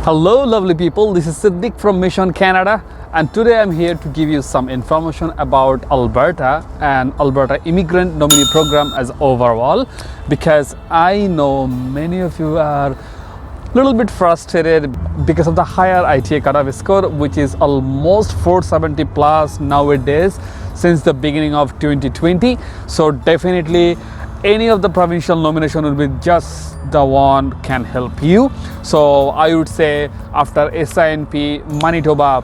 Hello lovely people, this is Siddiq from Mission Canada, and today I'm here to give you some information about Alberta and Alberta Immigrant Nominee Program as overall, because I know many of you are a little bit frustrated because of the higher ITA cutoff score, which is almost 470 plus nowadays since the beginning of 2020. So definitely any of the provincial nomination will be just the one can help you. So I would say after SINP, Manitoba,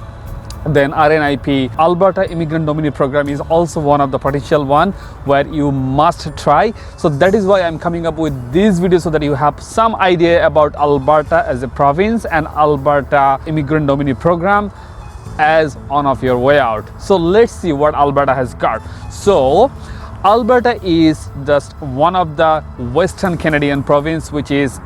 then AINP, Alberta Immigrant Nominee Program is also one of the potential one where you must try. So that is why I'm coming up with this video, so that you have some idea about Alberta as a province and Alberta Immigrant Nominee Program as on of your way out. So let's see what Alberta has got. So Alberta is just one of the Western Canadian province, which is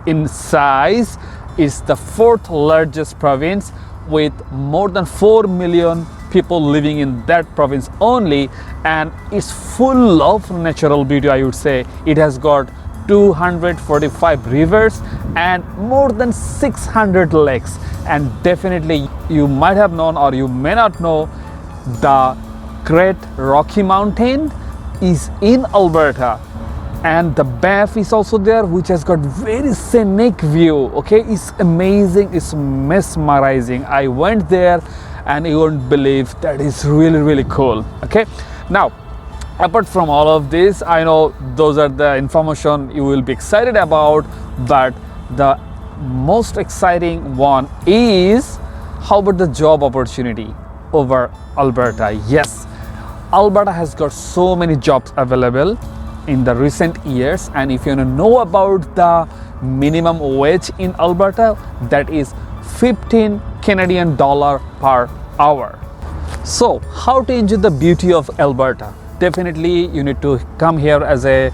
in size is the fourth largest province with more than 4 million people living in that province only, and it's full of natural beauty. I would say it has got 245 rivers and more than 600 lakes, and definitely you might have known or you may not know, the Great Rocky Mountain is in Alberta, and the Banff is also there, which has got very scenic view. Okay, it's amazing, it's mesmerizing. I went there and you won't believe that is really cool. Okay, now apart from all of this, I know those are the information you will be excited about, but the most exciting one is how about the job opportunity over Alberta. Yes, Alberta has got so many jobs available in the recent years, and if you want to know about the minimum wage in Alberta, that is 15 Canadian dollar per hour. So how to enjoy the beauty of Alberta? Definitely you need to come here as a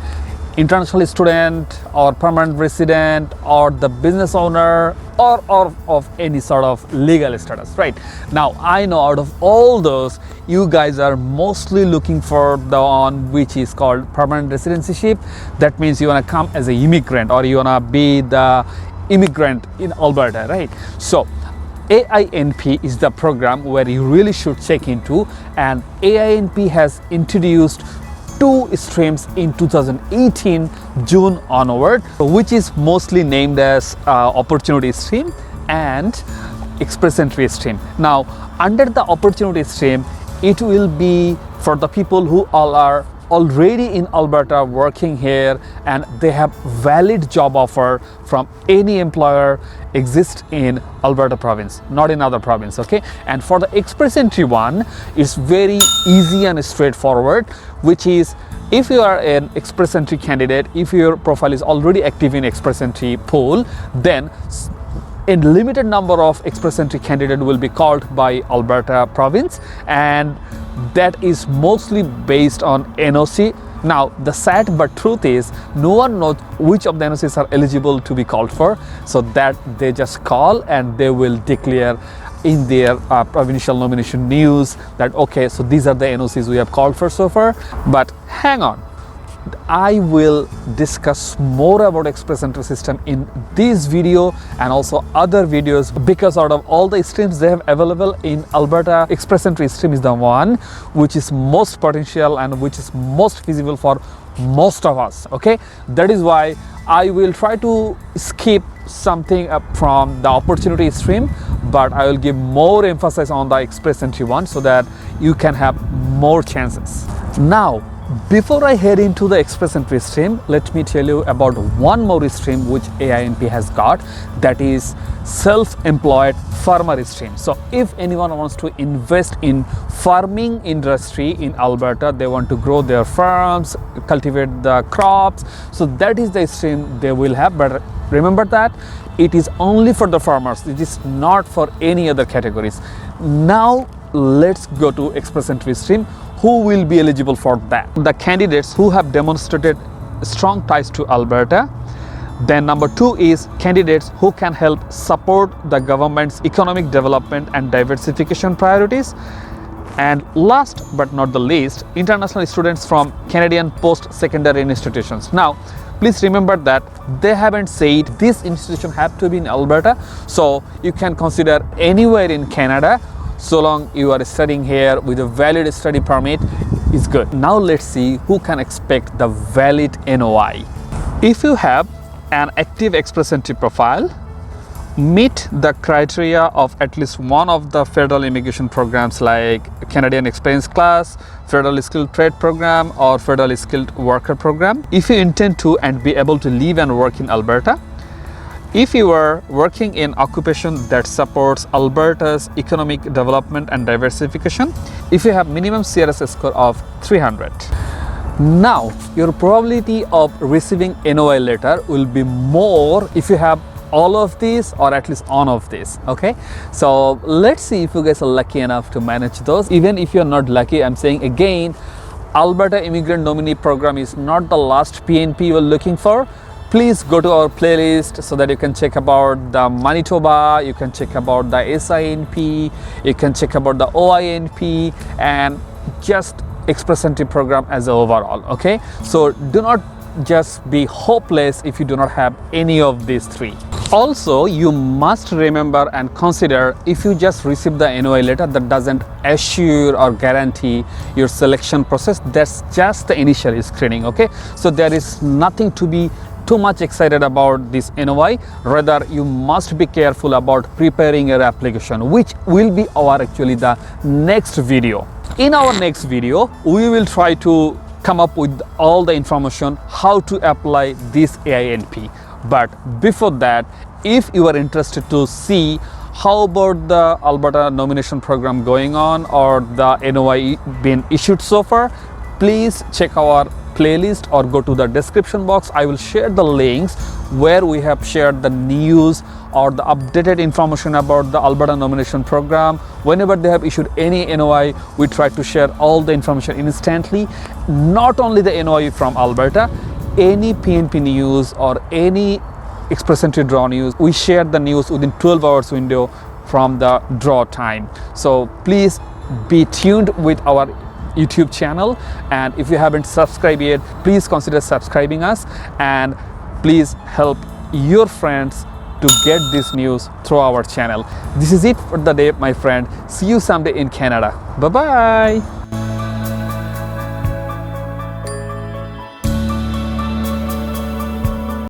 international student or permanent resident or the business owner or of any sort of legal status. Right now, I know out of all those, you guys are mostly looking for the one which is called permanent residencyship. That means you want to come as an immigrant or you want to be the immigrant in Alberta, right? So AINP is the program where you really should check into, and AINP has introduced two streams in 2018 June onward, which is mostly named as opportunity stream and express entry stream. Now under the opportunity stream, it will be for the people who all are already in Alberta working here and they have valid job offer from any employer exist in Alberta province, not in other province. Okay, and for the express entry one, it's very easy and straightforward, which is if you are an express entry candidate, if your profile is already active in express entry pool, then a limited number of express entry candidate will be called by Alberta province, and that is mostly based on NOC. Now the sad but truth is no one knows which of the NOCs are eligible to be called for, so that they just call and they will declare in their provincial nomination news that okay, so these are the NOCs we have called for so far. But hang on, I will discuss more about express entry system in this video and also other videos, because out of all the streams they have available in Alberta, express entry stream is the one which is most potential and which is most feasible for most of us. Okay, that is why I will try to skip something up from the opportunity stream, but I will give more emphasis on the express entry one so that you can have more chances. Now before I head into the express entry stream, let me tell you about one more stream which AINP has got, that is self-employed farmer stream. So if anyone wants to invest in farming industry in Alberta, they want to grow their farms, cultivate the crops, so that is the stream they will have. But remember that it is only for the farmers, it is not for any other categories. Now let's go to express entry stream. Who will be eligible for that? The candidates who have demonstrated strong ties to Alberta. Then number two is candidates who can help support the government's economic development and diversification priorities. And last but not the least, international students from Canadian post-secondary institutions. Now, please remember that they haven't said this institution have to be in Alberta, so you can consider anywhere in Canada so long you are studying here with a valid study permit is good. Now let's see who can expect the valid NOI. If you have an active express entry profile, meet the criteria of at least one of the federal immigration programs like Canadian Experience Class, Federal Skilled Trade Program, or Federal Skilled Worker Program. If you intend to and be able to live and work in Alberta, if you are working in occupation that supports Alberta's economic development and diversification, if you have minimum CRS score of 300. Now, your probability of receiving NOI letter will be more if you have all of these or at least one of these. Okay, so let's see if you guys are lucky enough to manage those. Even if you're not lucky, I'm saying again, Alberta Immigrant Nominee Program is not the last PNP you're looking for. Please go to our playlist so that you can check about the Manitoba, you can check about the SINP, you can check about the AINP, and just express entry program as a overall. Okay, so do not just be hopeless if you do not have any of these three. Also, you must remember and consider, if you just receive the NOI letter, that doesn't assure or guarantee your selection process. That's just the initial screening. Okay, so there is nothing to be too much excited about this NOI. Rather, you must be careful about preparing your application, which will be our actually the next video. In our next video, we will try to come up with all the information how to apply this AINP. But before that, if you are interested to see how about the Alberta nomination program going on or the NOI being issued so far, please check our playlist or go to the description box. I will share the links where we have shared the news or the updated information about the Alberta nomination program. Whenever they have issued any NOI, we try to share all the information instantly. Not only the NOI from Alberta, any PNP news or any express entry draw news, we share the news within 12 hours window from the draw time. So please be tuned with our YouTube channel, and if you haven't subscribed yet, please consider subscribing us, and please help your friends to get this news through our channel. This is it for the day, my friend. See you someday in Canada. Bye bye.